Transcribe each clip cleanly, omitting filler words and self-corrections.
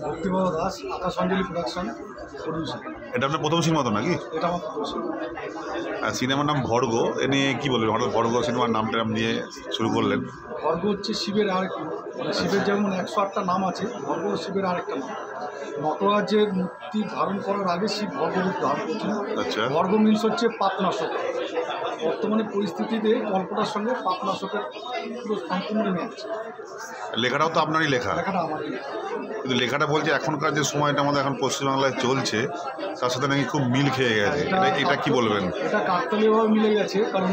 ভক্তিবহ দাস, আকাশ অঞ্জলি production producer. এটা আপনার প্রথম সিনেমা তো নাকি? এটা আমার প্রথম সিনেমা। আর সিনেমার নাম ভর্গ, এ নিয়ে কী বলবেন? হঠাৎ ভর্গ সিনেমার নামটা দিয়ে শুরু করলেন। ভর্গ হচ্ছে শিবের আরেকটি, মানে শিবের যেমন 108টা নাম আছে, ভর্গ শিবের আরেকটা নাম। নটরাজের মূর্তি ধারণ করার আগে শিব ভর্গরূপ ধারণ করছিলেন। আচ্ছা। ভর্গ মিলস হচ্ছে পাপনাশক। বর্তমানে পরিস্থিতিতে কল্পনার সঙ্গে পাপনাশকের পুরো সম্পূর্ণ ম্যাচ। লেখাটাও তো আপনারই লেখা, লেখাটা আমারই লেখা। কিন্তু লেখাটা বলছে এখনকার যে সময়টা আমাদের এখন পশ্চিমবাংলায় চলছে তার সাথে নাকি খুব মিল খেয়ে গেছে। এটা কি বলবেন? এটা কাকতালীয়ভাবে মিলে গেছে, কারণ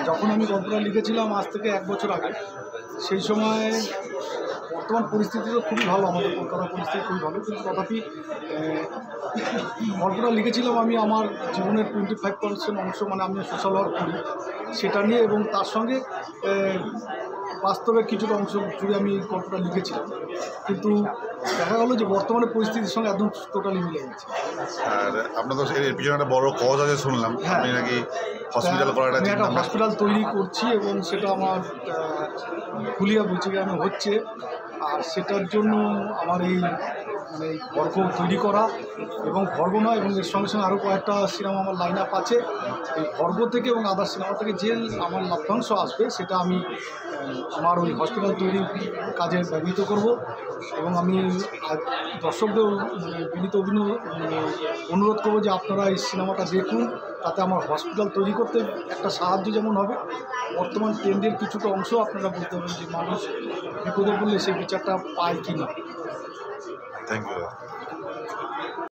যখন আমি গল্পটা লিখেছিলাম আজ থেকে 1 বছর আগে, সেই সময় বর্তমান পরিস্থিতি তো খুবই ভালো, আমাদের কলকাতার পরিস্থিতি খুবই ভালো, কিন্তু তথাপি গল্পটা লিখেছিলাম আমি আমার জীবনের 25% অংশ, মানে আমি সোশ্যাল ওয়ার্ক করি সেটা নিয়ে, এবং তার সঙ্গে বাস্তবের কিছুটা অংশ জুড়ে আমি গল্পটা লিখেছিলাম। কিন্তু দেখা গেলো যে বর্তমানে পরিস্থিতির সঙ্গে একদম টোটালি মিলে গেছে। আর আপনার তো এর পিছনে একটা বড় কজ আছে শুনলাম, আপনি নাকি হসপিটাল করাটা আমি একটা হসপিটাল তৈরি করছি, এবং সেটা আমার ফুলিয়া বলচিগ্রামে হচ্ছে। আর সেটার জন্য আমার এই মানে ভর্গ তৈরি করা, এবং ভর্গ নয়, এবং এর সঙ্গে সঙ্গে আরও কয়েকটা সিনেমা আমার লাইন আপ আছে। এই ভর্গ থেকে এবং আদার সিনেমা থেকে যে আমার লভ্যাংশ আসবে সেটা আমি আমার ওই হসপিটাল তৈরির কাজে ব্যবহৃত করব। এবং আমি দর্শকদের বিনীত অনুরোধ করবো যে আপনারা এই সিনেমাটা দেখুন, তাতে আমার হসপিটাল তৈরি করতে একটা সাহায্য যেমন হবে, বর্তমান ট্রেন্ডের কিছুটা অংশ আপনারা বুঝতে পারবেন যে মানুষ বিপদে পড়লে সেই বিচারটা পায় কি না। Thank you.